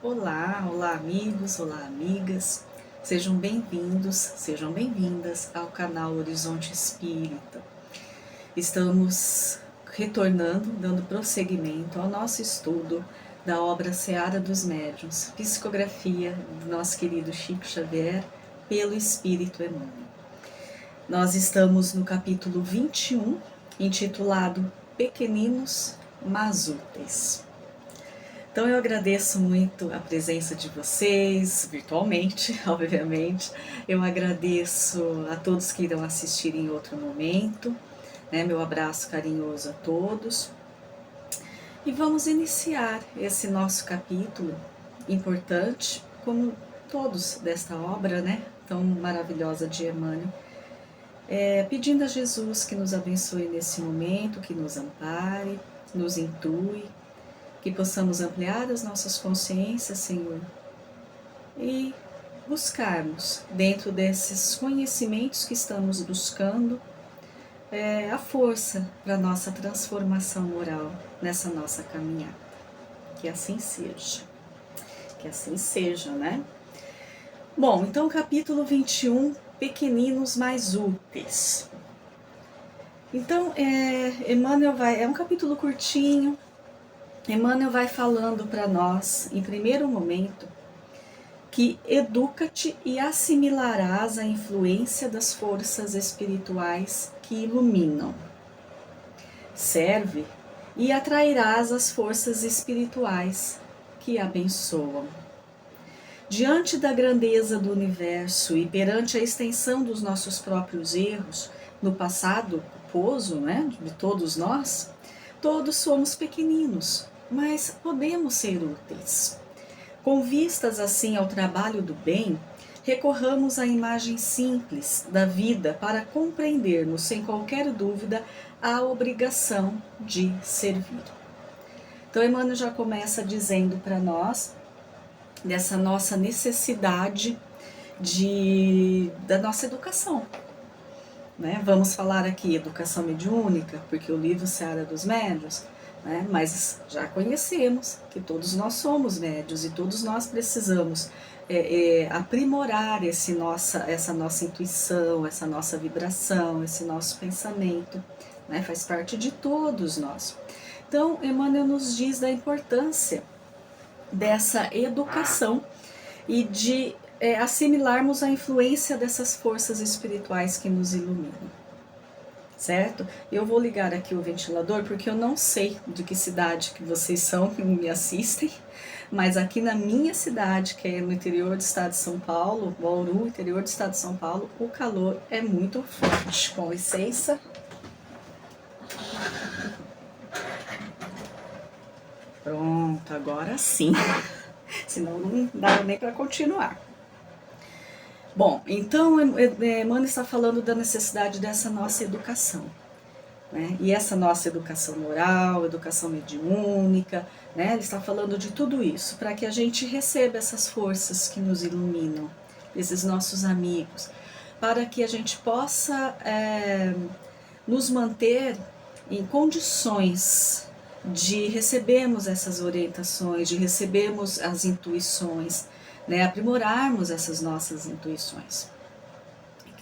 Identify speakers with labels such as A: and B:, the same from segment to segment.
A: Olá, olá amigos, olá amigas, sejam bem-vindos, sejam bem-vindas ao canal Horizonte Espírita. Estamos retornando, dando prosseguimento ao nosso estudo da obra Seara dos Médiuns, psicografia do nosso querido Chico Xavier, pelo Espírito Emmanuel. Nós estamos no capítulo 21, intitulado Pequeninos mas Úteis. Então eu agradeço muito a presença de vocês, virtualmente, obviamente. Eu agradeço a todos que irão assistir em outro momento, né? Meu abraço carinhoso a todos. E vamos iniciar esse nosso capítulo importante, como todos desta obra, né? Tão maravilhosa de Emmanuel. Pedindo a Jesus que nos abençoe nesse momento, que nos ampare, nos intue, que possamos ampliar as nossas consciências, Senhor, e buscarmos, dentro desses conhecimentos que estamos buscando, a força para a nossa transformação moral nessa nossa caminhada. Que assim seja. Que assim seja, né? Bom, então capítulo 21, Pequeninos mais Úteis. Então, Emmanuel é um capítulo curtinho. Emmanuel vai falando para nós, em primeiro momento, que educa-te e assimilarás a influência das forças espirituais que iluminam. Serve e atrairás as forças espirituais que abençoam. Diante da grandeza do universo e perante a extensão dos nossos próprios erros, no passado culposo, né, de todos nós, todos somos pequeninos, mas podemos ser úteis. Com vistas assim ao trabalho do bem, recorramos à imagem simples da vida para compreendermos sem qualquer dúvida a obrigação de servir. Então Emmanuel já começa dizendo para nós dessa nossa necessidade da nossa educação. Né? Vamos falar aqui educação mediúnica, porque o livro Seara dos Médiuns, né? Mas já conhecemos que todos nós somos médiuns e todos nós precisamos aprimorar essa nossa intuição, essa nossa vibração, esse nosso pensamento, né? Faz parte de todos nós. Então, Emmanuel nos diz da importância dessa educação e de assimilarmos a influência dessas forças espirituais que nos iluminam. Certo? Eu vou ligar aqui o ventilador porque eu não sei de que cidade que vocês são que me assistem, mas aqui na minha cidade, que é no interior do estado de São Paulo, Bauru, interior do estado de São Paulo, o calor é muito forte. Com licença. Pronto, agora sim. Senão não dá nem para continuar. Bom, então Emmanuel está falando da necessidade dessa nossa educação, né? E essa nossa educação moral, educação mediúnica, né? Ele está falando de tudo isso, para que a gente receba essas forças que nos iluminam, esses nossos amigos, para que a gente possa nos manter em condições de recebermos essas orientações, de recebermos as intuições, né, aprimorarmos essas nossas intuições.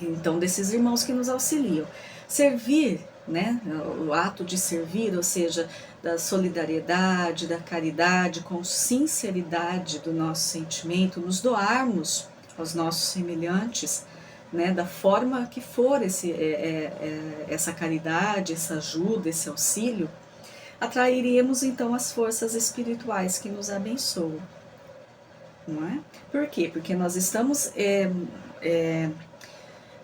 A: Então, desses irmãos que nos auxiliam. Servir, né, o ato de servir, ou seja, da solidariedade, da caridade, com sinceridade do nosso sentimento, nos doarmos aos nossos semelhantes, né, da forma que for essa caridade, essa ajuda, esse auxílio, atrairíamos então as forças espirituais que nos abençoam. Não é? Por quê? Porque nós estamos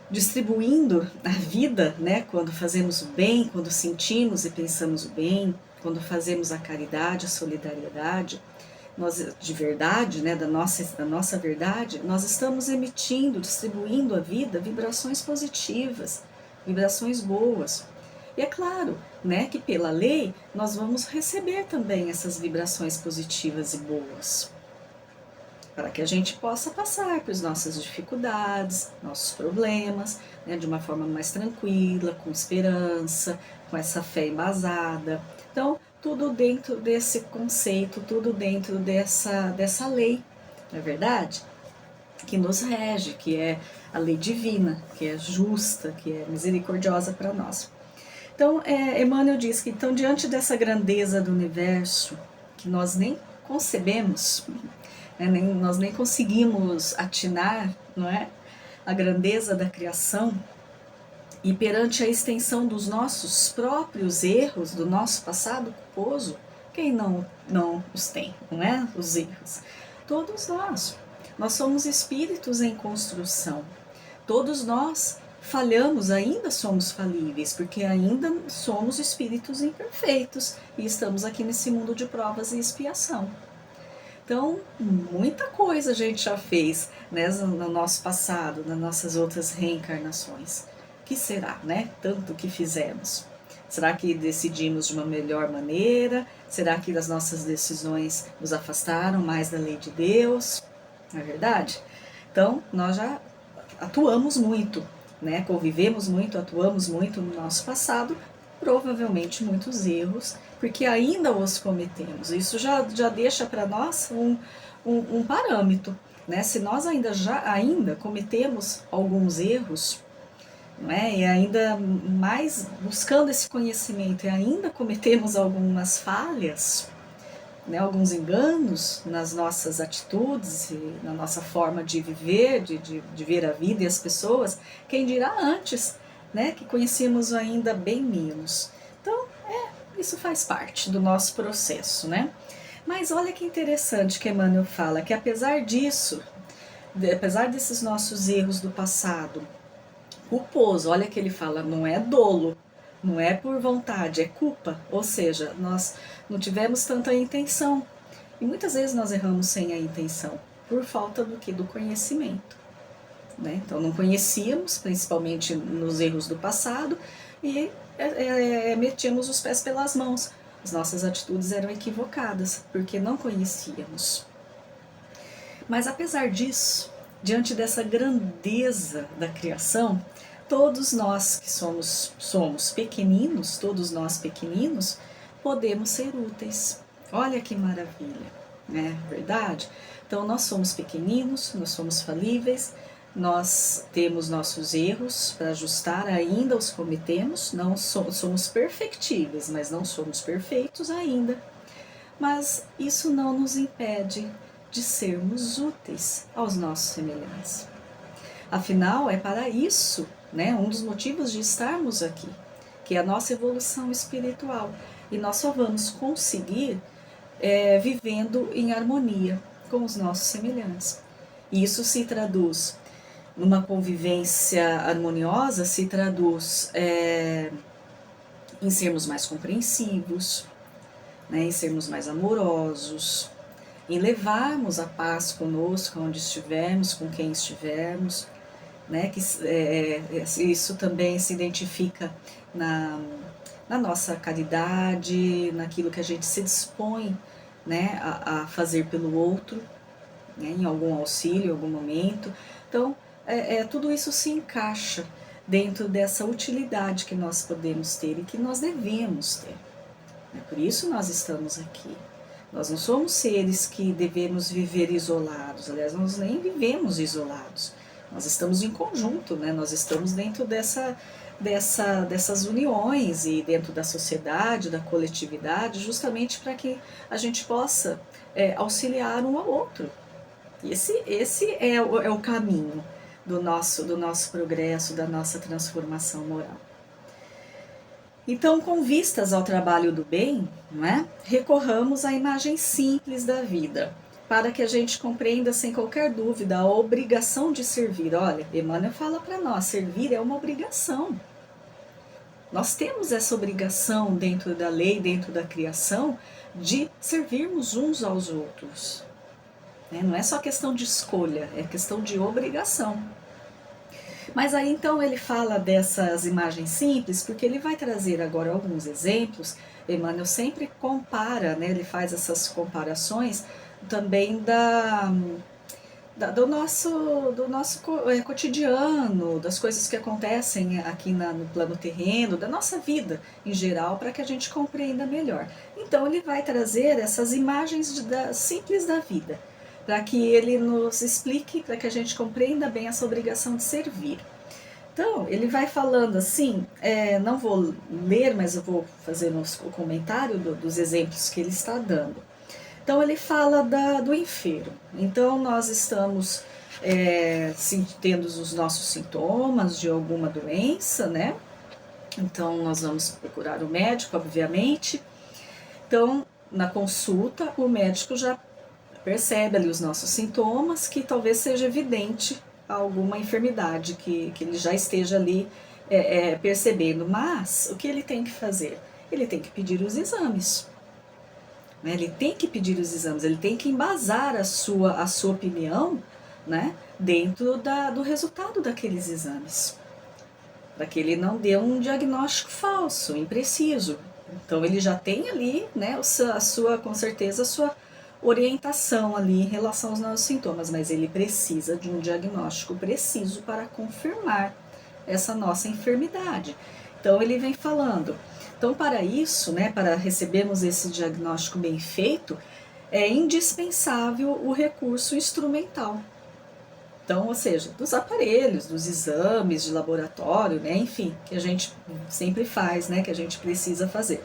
A: distribuindo a vida, né? Quando fazemos o bem, quando sentimos e pensamos o bem, quando fazemos a caridade, a solidariedade, nós, de verdade, né? da nossa verdade, nós estamos emitindo, distribuindo a vida, vibrações positivas, vibrações boas. E é claro, né, que pela lei nós vamos receber também essas vibrações positivas e boas, para que a gente possa passar por nossas dificuldades, nossos problemas, né, de uma forma mais tranquila, com esperança, com essa fé embasada. Então, tudo dentro desse conceito, tudo dentro dessa lei, não é verdade? Que nos rege, que é a lei divina, que é justa, que é misericordiosa para nós. Então, Emmanuel diz que, então, diante dessa grandeza do universo, que nós nem concebemos, né, nós nem conseguimos atinar, não é, a grandeza da criação, e perante a extensão dos nossos próprios erros, do nosso passado culposo, quem não os tem, não é? Os erros. Todos nós. Nós somos espíritos em construção. Todos nós falhamos, ainda somos falíveis, porque ainda somos espíritos imperfeitos e estamos aqui nesse mundo de provas e expiação. Então, muita coisa a gente já fez, né, no nosso passado, nas nossas outras reencarnações. Que será, né? Tanto que fizemos. Será que decidimos de uma melhor maneira? Será que as nossas decisões nos afastaram mais da lei de Deus? Não é verdade? Então, nós já atuamos muito, né? Convivemos muito, atuamos muito no nosso passado, provavelmente muitos erros, porque ainda os cometemos. Isso já deixa para nós um parâmetro, né? Se nós ainda cometemos alguns erros, não é? E ainda mais buscando esse conhecimento e ainda cometemos algumas falhas, né, alguns enganos nas nossas atitudes e na nossa forma de viver, de ver a vida e as pessoas, quem dirá antes, né, que conhecíamos ainda bem menos. Então, isso faz parte do nosso processo, né? Mas olha que interessante que Emmanuel fala, que apesar disso, apesar desses nossos erros do passado, culposo, olha que ele fala, não é dolo, não é por vontade, é culpa, ou seja, nós não tivemos tanta intenção, e muitas vezes nós erramos sem a intenção, por falta do que? Do conhecimento, né? Então não conhecíamos, principalmente nos erros do passado, e metíamos os pés pelas mãos, as nossas atitudes eram equivocadas, porque não conhecíamos. Mas apesar disso, diante dessa grandeza da criação, todos nós que somos pequeninos, todos nós pequeninos, podemos ser úteis. Olha que maravilha, né? Verdade? Então nós somos pequeninos, nós somos falíveis, nós temos nossos erros para ajustar, ainda os cometemos, não somos perfectíveis, mas não somos perfeitos ainda. Mas isso não nos impede de sermos úteis aos nossos semelhantes. Afinal, é para isso, né, um dos motivos de estarmos aqui, que é a nossa evolução espiritual. E nós só vamos conseguir vivendo em harmonia com os nossos semelhantes. E isso se traduz numa convivência harmoniosa, se traduz em sermos mais compreensivos, né, em sermos mais amorosos, em levarmos a paz conosco, onde estivermos, com quem estivermos, né, que isso também se identifica na nossa caridade, naquilo que a gente se dispõe, né, a fazer pelo outro, né, em algum auxílio, em algum momento. Então, tudo isso se encaixa dentro dessa utilidade que nós podemos ter e que nós devemos ter. Por isso nós estamos aqui. Nós não somos seres que devemos viver isolados, aliás, nós nem vivemos isolados. Nós estamos em conjunto, né? Nós estamos dentro dessas uniões e dentro da sociedade, da coletividade, justamente para que a gente possa auxiliar um ao outro. Esse é o caminho do nosso progresso, da nossa transformação moral. Então, com vistas ao trabalho do bem, não é? Recorramos à imagem simples da vida, para que a gente compreenda sem qualquer dúvida a obrigação de servir. Olha, Emmanuel fala para nós, servir é uma obrigação. Nós temos essa obrigação dentro da lei, dentro da criação, de servirmos uns aos outros. Não é só questão de escolha, é questão de obrigação. Mas aí então ele fala dessas imagens simples, porque ele vai trazer agora alguns exemplos. Emmanuel sempre compara, né, ele faz essas comparações também do nosso cotidiano, das coisas que acontecem aqui no plano terreno, da nossa vida em geral, para que a gente compreenda melhor. Então ele vai trazer essas imagens simples da vida, para que ele nos explique, para que a gente compreenda bem essa obrigação de servir. Então, ele vai falando assim, não vou ler, mas eu vou fazer o comentário dos exemplos que ele está dando. Então, ele fala do enfermo. Então, nós estamos tendo os nossos sintomas de alguma doença, né? Então, nós vamos procurar o médico, obviamente. Então, na consulta, o médico já percebe ali os nossos sintomas, que talvez seja evidente alguma enfermidade que ele já esteja ali percebendo. Mas, o que ele tem que fazer? Ele tem que pedir os exames. Ele tem que pedir os exames, ele tem que embasar a sua opinião, né, dentro do resultado daqueles exames, para que ele não dê um diagnóstico falso, impreciso. Então ele já tem ali, né, com certeza, a sua orientação ali em relação aos nossos sintomas, mas ele precisa de um diagnóstico preciso para confirmar essa nossa enfermidade. Então ele vem falando. Então, para isso, né, para recebermos esse diagnóstico bem feito, é indispensável o recurso instrumental. Então, ou seja, dos aparelhos, dos exames de laboratório, né, enfim, que a gente sempre faz, né, que a gente precisa fazer.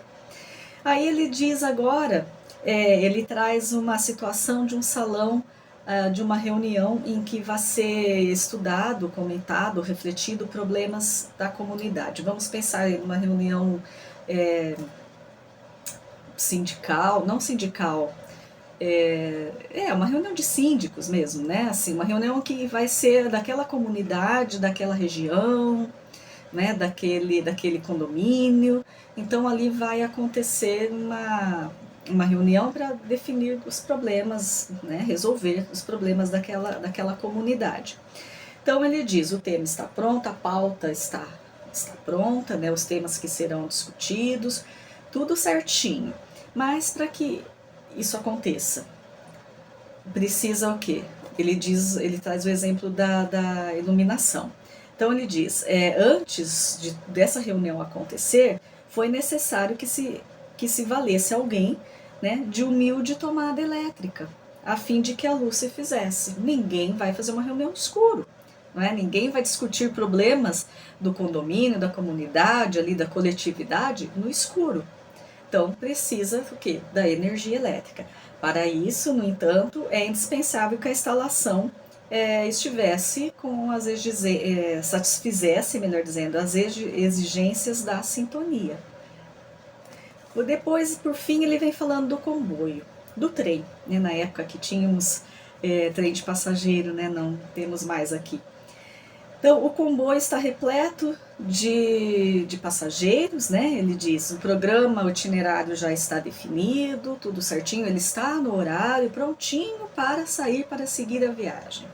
A: Aí ele diz agora, ele traz uma situação de um salão, de uma reunião em que vai ser estudado, comentado, refletido problemas da comunidade. Vamos pensar em uma reunião sindical, não sindical, uma reunião de síndicos mesmo, né? Assim, uma reunião que vai ser daquela comunidade, daquela região, né? daquele condomínio. Então ali vai acontecer uma reunião para definir os problemas, né? Resolver os problemas daquela comunidade. Então ele diz, o tema está pronto, a pauta está pronta, né, os temas que serão discutidos, tudo certinho. Mas para que isso aconteça, precisa o quê? Ele traz o exemplo da iluminação. Então ele diz, antes dessa reunião acontecer, foi necessário que se valesse alguém, né, de humilde tomada elétrica, a fim de que a luz se fizesse. Ninguém vai fazer uma reunião no escuro. Não é? Ninguém vai discutir problemas do condomínio, da comunidade, ali da coletividade no escuro. Então precisa o quê? Da energia elétrica. Para isso, no entanto, é indispensável que a instalação estivesse com satisfizesse, melhor dizendo, as exigências da sintonia. Depois, por fim, ele vem falando do comboio, do trem, né? Na época que tínhamos trem de passageiro, né? Não temos mais aqui. Então, o comboio está repleto de passageiros, né? Ele diz, o programa, o itinerário já está definido, tudo certinho, ele está no horário, prontinho para sair, para seguir a viagem.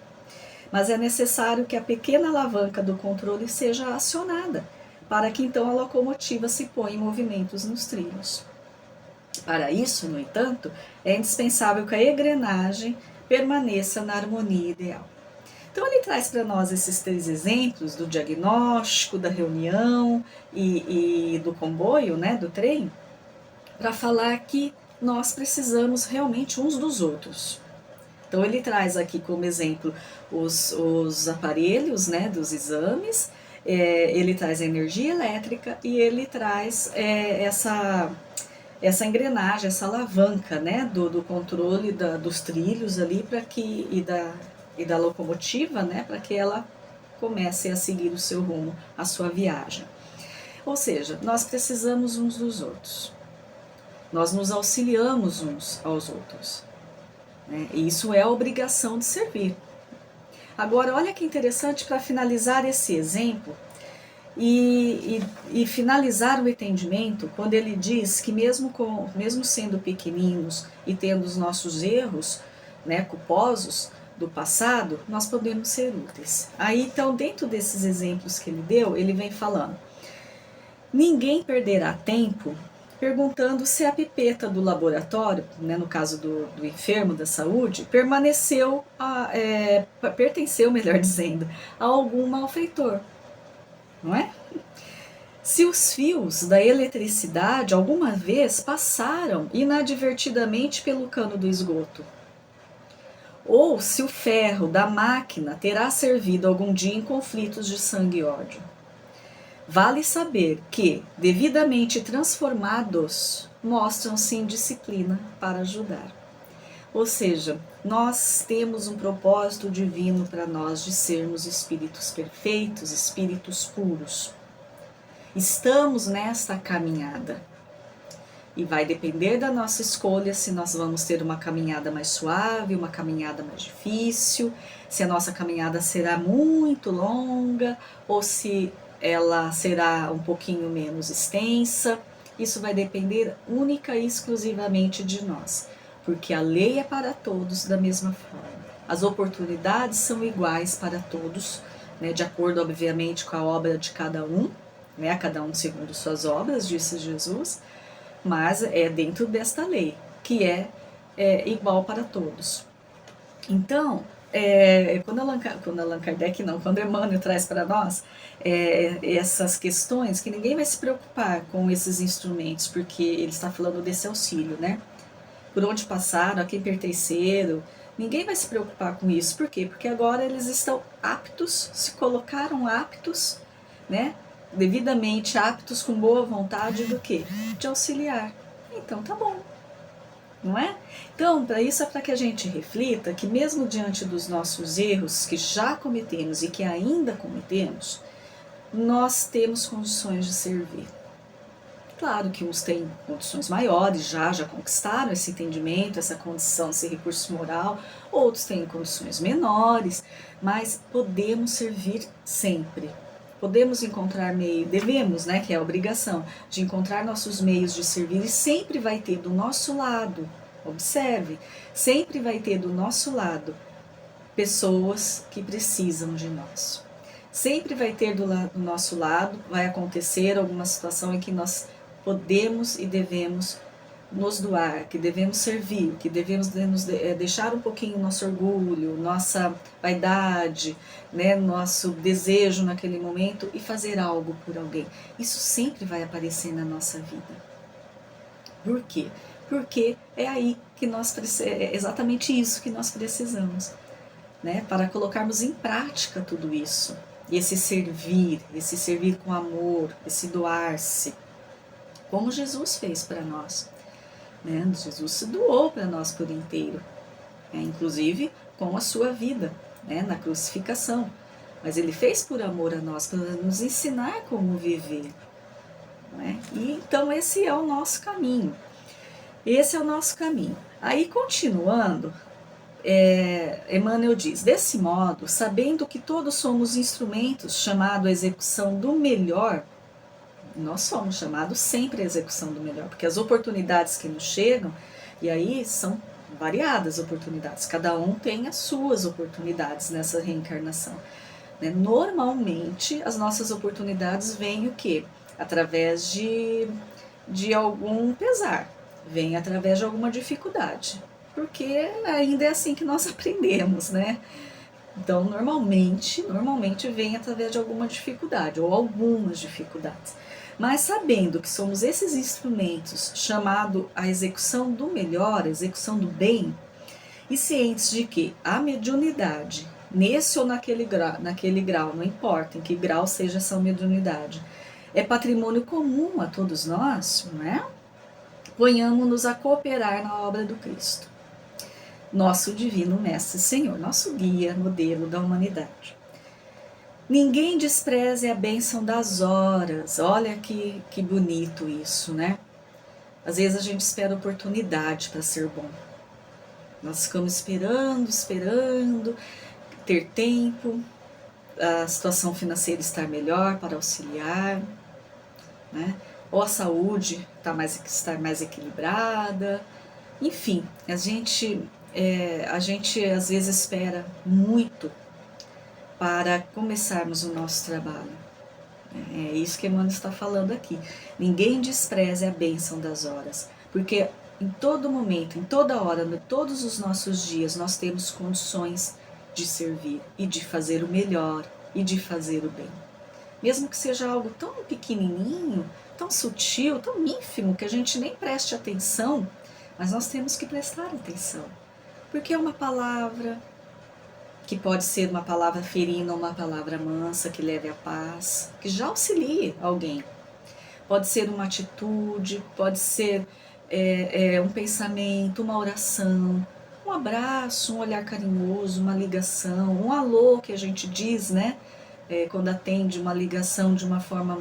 A: Mas é necessário que a pequena alavanca do controle seja acionada, para que então a locomotiva se ponha em movimentos nos trilhos. Para isso, no entanto, é indispensável que a engrenagem permaneça na harmonia ideal. Então ele traz para nós esses 3 exemplos do diagnóstico, da reunião e do comboio, né, do trem, para falar que nós precisamos realmente uns dos outros. Então ele traz aqui como exemplo os aparelhos, né, dos exames, ele traz a energia elétrica e ele traz essa engrenagem, essa alavanca, né, do controle dos trilhos ali e da locomotiva, né, para que ela comece a seguir o seu rumo, a sua viagem. Ou seja, nós precisamos uns dos outros. Nós nos auxiliamos uns aos outros. Né? E isso é a obrigação de servir. Agora, olha que interessante para finalizar esse exemplo e finalizar o entendimento, quando ele diz que mesmo sendo pequeninos e tendo os nossos erros, né, culposos, do passado, nós podemos ser úteis. Aí, então, dentro desses exemplos que ele deu, ele vem falando, ninguém perderá tempo perguntando se a pipeta do laboratório, né, no caso do enfermo da saúde, pertenceu, melhor dizendo, a algum malfeitor, não é? Se os fios da eletricidade alguma vez passaram inadvertidamente pelo cano do esgoto, ou se o ferro da máquina terá servido algum dia em conflitos de sangue e ódio. Vale saber que, devidamente transformados, mostram-se em disciplina para ajudar. Ou seja, nós temos um propósito divino para nós de sermos espíritos perfeitos, espíritos puros. Estamos nesta caminhada. E vai depender da nossa escolha se nós vamos ter uma caminhada mais suave, uma caminhada mais difícil, se a nossa caminhada será muito longa ou se ela será um pouquinho menos extensa. Isso vai depender única e exclusivamente de nós, porque a lei é para todos da mesma forma. As oportunidades são iguais para todos, né, de acordo, obviamente, com a obra de cada um, né, cada um segundo suas obras, disse Jesus, mas é dentro desta lei, que é igual para todos. Então, quando Emmanuel traz para nós essas questões, que ninguém vai se preocupar com esses instrumentos, porque ele está falando desse auxílio, né? Por onde passaram, a quem pertenceram, ninguém vai se preocupar com isso. Por quê? Porque agora eles estão aptos, se colocaram aptos, né? Devidamente aptos, com boa vontade do quê? De auxiliar. Então tá bom, não é? Então, para isso é para que a gente reflita que mesmo diante dos nossos erros que já cometemos e que ainda cometemos, nós temos condições de servir. Claro que uns têm condições maiores, já conquistaram esse entendimento, essa condição, esse recurso moral, outros têm condições menores, mas podemos servir sempre. Podemos encontrar devemos, né, que é a obrigação, de encontrar nossos meios de servir, e sempre vai ter do nosso lado, observe, sempre vai ter do nosso lado pessoas que precisam de nós. Sempre vai ter do nosso lado, vai acontecer alguma situação em que nós podemos e devemos nos doar, que devemos servir, que devemos deixar um pouquinho nosso orgulho, nossa vaidade, né, nosso desejo naquele momento e fazer algo por alguém. Isso sempre vai aparecer na nossa vida. Por quê? Porque é aí que é exatamente isso que nós precisamos, né, para colocarmos em prática tudo isso. E esse servir com amor, esse doar-se, como Jesus fez para nós. Né? Jesus se doou para nós por inteiro, né? Inclusive com a sua vida, né? Na crucificação. Mas ele fez por amor a nós, para nos ensinar como viver. Né? E então esse é o nosso caminho. Esse é o nosso caminho. Aí, continuando, Emmanuel diz: desse modo, sabendo que todos somos instrumentos chamado à execução do melhor, nós somos chamados sempre à execução do melhor, porque as oportunidades que nos chegam, e aí são variadas oportunidades, cada um tem as suas oportunidades nessa reencarnação. Né? Normalmente, as nossas oportunidades vêm o quê? Através de algum pesar, vem através de alguma dificuldade, porque ainda é assim que nós aprendemos, né? Então, normalmente vem através de alguma dificuldade, ou algumas dificuldades. Mas sabendo que somos esses instrumentos chamado a execução do melhor, a execução do bem, e cientes de que a mediunidade, nesse ou naquele grau, não importa em que grau seja essa mediunidade, é patrimônio comum a todos nós, não é? Ponhamo-nos a cooperar na obra do Cristo, nosso divino Mestre Senhor, nosso guia, modelo da humanidade. Ninguém despreze a bênção das horas. Olha que bonito isso, né? Às vezes a gente espera oportunidade para ser bom. Nós ficamos esperando ter tempo, a situação financeira estar melhor para auxiliar, né? Ou a saúde estar mais equilibrada. Enfim, a gente às vezes espera muito para começarmos o nosso trabalho. É isso que Emmanuel está falando aqui. Ninguém despreze a bênção das horas, porque em todo momento, em toda hora, em todos os nossos dias, nós temos condições de servir e de fazer o melhor e de fazer o bem. Mesmo que seja algo tão pequenininho, tão sutil, tão ínfimo, que a gente nem preste atenção, mas nós temos que prestar atenção. Porque é uma palavra que pode ser uma palavra ferina ou uma palavra mansa, que leve a paz, que já auxilie alguém. Pode ser uma atitude, pode ser um pensamento, uma oração, um abraço, um olhar carinhoso, uma ligação, um alô que a gente diz, né? Quando atende uma ligação de uma forma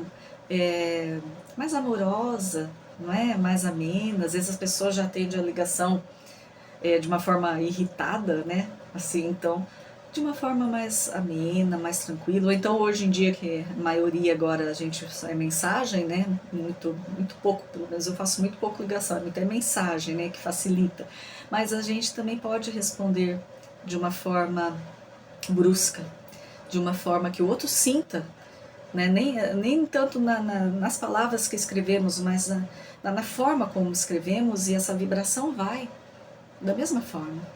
A: mais amorosa, não é? Mais amena. Às vezes as pessoas já atendem a ligação de uma forma irritada, né? Assim, então, de uma forma mais amena, mais tranquila. Ou então, hoje em dia, que a maioria agora a gente é mensagem, né? Muito pouco, pelo menos eu faço muito pouco ligação, é mensagem, né? Que facilita. Mas a gente também pode responder de uma forma brusca, de uma forma que o outro sinta, né? Nem tanto nas palavras que escrevemos, mas na forma como escrevemos, e essa vibração vai da mesma forma.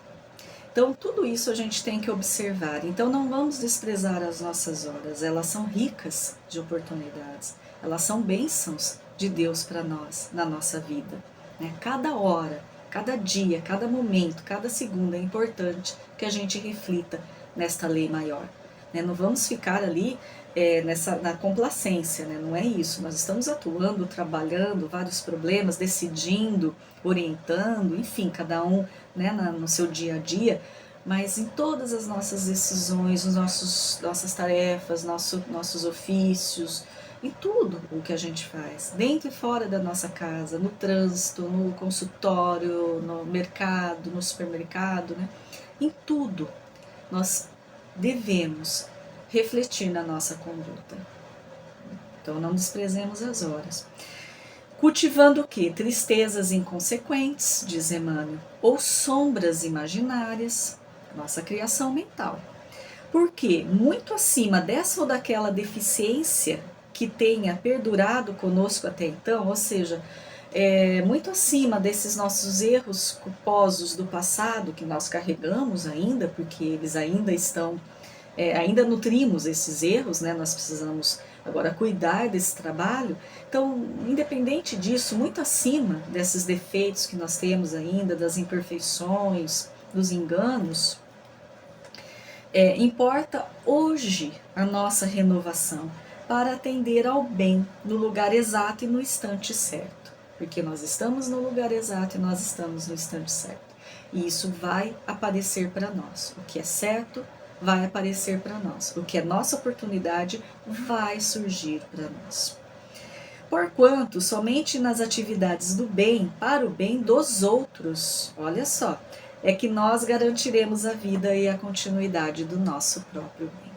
A: Então, tudo isso a gente tem que observar. Então, não vamos desprezar as nossas horas. Elas são ricas de oportunidades. Elas são bênçãos de Deus para nós, na nossa vida. Né? Cada hora, cada dia, cada momento, cada segundo é importante que a gente reflita nesta lei maior. Né? Não vamos ficar ali na complacência, né? Não é isso. Nós estamos atuando, trabalhando, vários problemas, decidindo, orientando, enfim, cada um, né, no seu dia a dia, mas em todas as nossas decisões, nossas tarefas, nossos ofícios, em tudo o que a gente faz, dentro e fora da nossa casa, no trânsito, no consultório, no mercado, no supermercado, né? Em tudo nós devemos refletir na nossa conduta. Então não desprezemos as horas. Cultivando o quê? Tristezas inconsequentes, diz Emmanuel, ou sombras imaginárias, nossa criação mental. Porque muito acima dessa ou daquela deficiência que tenha perdurado conosco até então, ou seja, muito acima desses nossos erros culposos do passado que nós carregamos ainda, porque eles ainda estão, ainda nutrimos esses erros, né? Nós precisamos agora cuidar desse trabalho. Então, independente disso, muito acima desses defeitos que nós temos ainda, das imperfeições, dos enganos, importa hoje a nossa renovação para atender ao bem no lugar exato e no instante certo. Porque nós estamos no lugar exato e nós estamos no instante certo. E isso vai aparecer para nós. O que é certo vai aparecer para nós. O que é nossa oportunidade vai surgir para nós. Porquanto, somente nas atividades do bem, para o bem dos outros, olha só, é que nós garantiremos a vida e a continuidade do nosso próprio bem.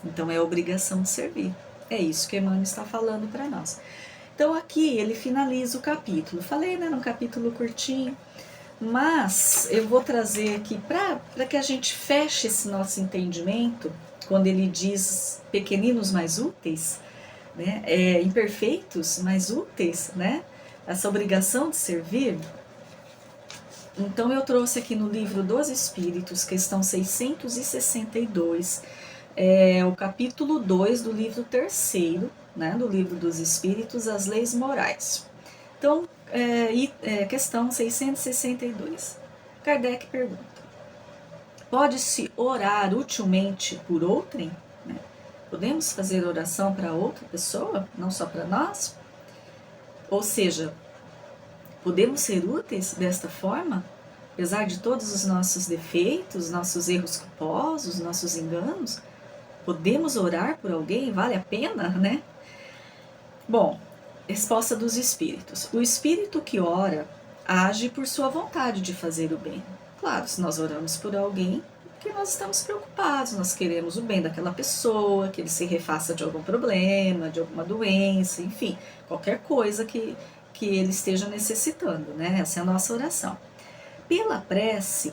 A: Então é obrigação de servir. É isso que Emmanuel está falando para nós. Então aqui ele finaliza o capítulo. Falei, né, num capítulo curtinho, mas eu vou trazer aqui para que a gente feche esse nosso entendimento, quando ele diz pequeninos mais úteis, né, imperfeitos mais úteis, né, essa obrigação de servir. Então eu trouxe aqui no Livro dos Espíritos, questão 662, o capítulo 2 do livro 3º, né, do Livro dos Espíritos, as leis morais. Então, questão 662. Kardec pergunta: pode-se orar utilmente por outrem? Né? Podemos fazer oração para outra pessoa, não só para nós? Ou seja, podemos ser úteis desta forma? Apesar de todos os nossos defeitos, nossos erros culposos, nossos enganos, podemos orar por alguém? Vale a pena, né? Bom, resposta dos espíritos. O espírito que ora age por sua vontade de fazer o bem. Claro, se nós oramos por alguém, porque nós estamos preocupados, nós queremos o bem daquela pessoa, que ele se refaça de algum problema, de alguma doença, enfim, qualquer coisa que ele esteja necessitando, né? Essa é a nossa oração. Pela prece,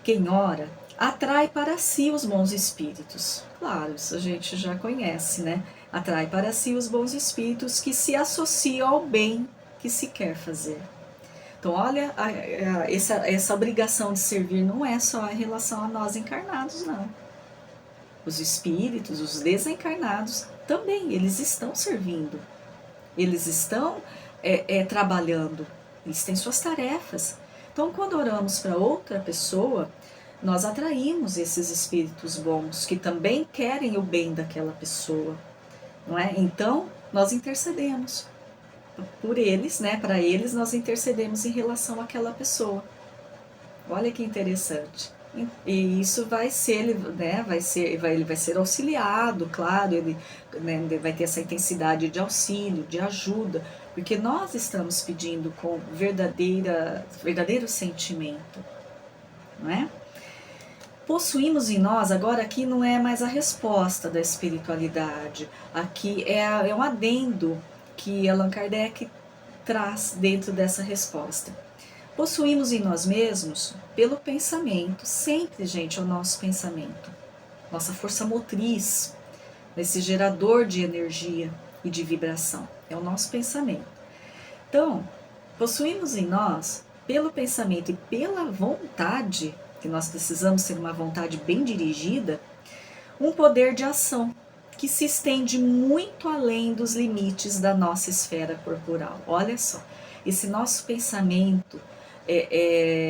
A: quem ora atrai para si os bons espíritos. Claro, isso a gente já conhece, né? Atrai para si os bons espíritos que se associam ao bem que se quer fazer. Então, olha, essa obrigação de servir não é só em relação a nós encarnados, não. Os espíritos, os desencarnados, também, eles estão servindo. Eles estão trabalhando. Eles têm suas tarefas. Então, quando oramos para outra pessoa, nós atraímos esses espíritos bons, que também querem o bem daquela pessoa. Não é? Então, nós intercedemos por eles, né? Para eles nós intercedemos em relação àquela pessoa. Olha que interessante. E isso vai ser, né? Ele vai ser auxiliado, claro, ele, né, vai ter essa intensidade de auxílio, de ajuda, porque nós estamos pedindo com verdadeiro sentimento, não é? Possuímos em nós, agora aqui não é mais a resposta da espiritualidade, aqui é um adendo que Allan Kardec traz dentro dessa resposta. Possuímos em nós mesmos, pelo pensamento, sempre, gente, é o nosso pensamento, nossa força motriz, esse gerador de energia e de vibração, é o nosso pensamento. Então, possuímos em nós, pelo pensamento e pela vontade, que nós precisamos ter uma vontade bem dirigida, um poder de ação que se estende muito além dos limites da nossa esfera corporal. Olha só, esse nosso pensamento,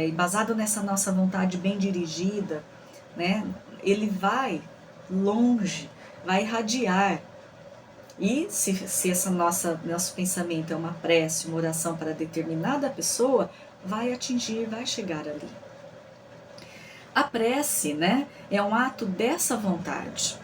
A: embasado nessa nossa vontade bem dirigida, né, ele vai longe, vai irradiar. E se nosso pensamento é uma prece, uma oração para determinada pessoa, vai atingir, vai chegar ali. A prece, né, é um ato dessa vontade.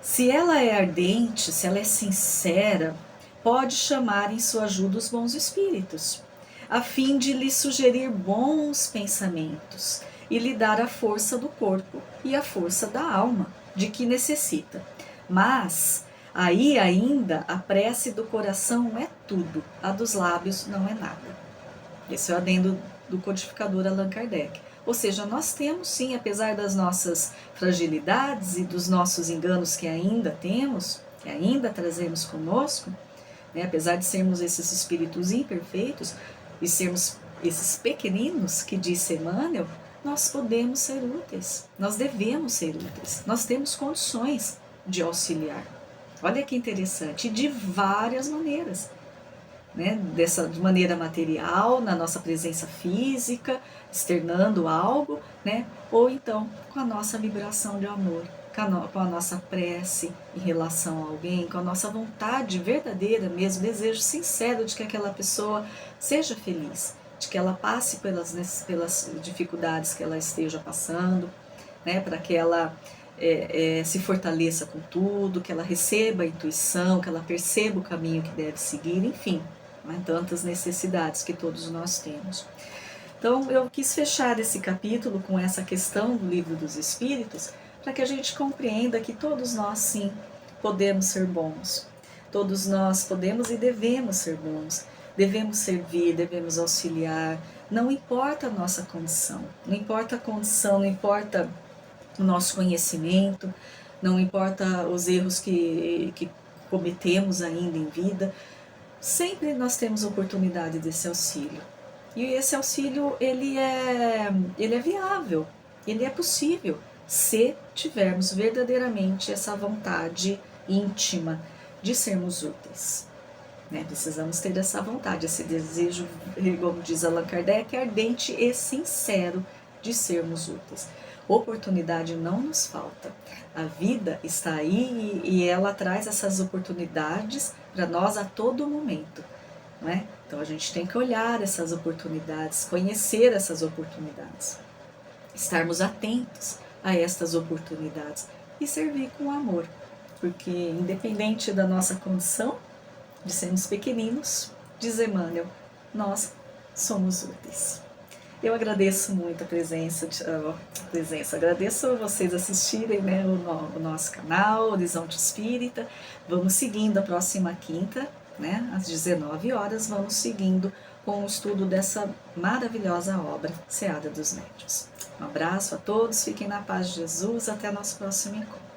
A: Se ela é ardente, se ela é sincera, pode chamar em sua ajuda os bons espíritos, a fim de lhe sugerir bons pensamentos e lhe dar a força do corpo e a força da alma de que necessita. Mas aí ainda a prece do coração é tudo, a dos lábios não é nada. Esse é o adendo do codificador Allan Kardec. Ou seja, nós temos sim, apesar das nossas fragilidades e dos nossos enganos que ainda temos, que ainda trazemos conosco, né, apesar de sermos esses espíritos imperfeitos e sermos esses pequeninos que disse Emmanuel, nós podemos ser úteis, nós devemos ser úteis, nós temos condições de auxiliar. Olha que interessante, e de várias maneiras. Né, de maneira material, na nossa presença física, externando algo, né, ou então com a nossa vibração de amor, com a nossa prece em relação a alguém, com a nossa vontade verdadeira mesmo, desejo sincero de que aquela pessoa seja feliz, de que ela passe pelas dificuldades que ela esteja passando, né, para que ela se fortaleça com tudo, que ela receba a intuição, que ela perceba o caminho que deve seguir, enfim, tantas necessidades que todos nós temos. Então eu quis fechar esse capítulo com essa questão do Livro dos Espíritos, para que a gente compreenda que todos nós sim podemos ser bons, todos nós podemos e devemos ser bons, devemos servir, devemos auxiliar, não importa a nossa condição, não importa a condição, não importa o nosso conhecimento, não importa os erros que cometemos ainda em vida, sempre nós temos oportunidade desse auxílio. E esse auxílio, ele é viável, ele é possível, se tivermos verdadeiramente essa vontade íntima de sermos úteis. Né? Precisamos ter essa vontade, esse desejo, como diz Allan Kardec, ardente e sincero de sermos úteis. Oportunidade não nos falta. A vida está aí e ela traz essas oportunidades para nós a todo momento, não é? Então a gente tem que olhar essas oportunidades, conhecer essas oportunidades, estarmos atentos a estas oportunidades e servir com amor, porque independente da nossa condição de sermos pequeninos, diz Emmanuel, nós somos úteis. Eu agradeço muito a presença, agradeço vocês assistirem, né, o nosso canal, Horizonte Espírita. Vamos seguindo a próxima quinta, né, às 19 horas, vamos seguindo com o estudo dessa maravilhosa obra, Seara dos Médiuns. Um abraço a todos, fiquem na paz de Jesus, até nosso próximo encontro.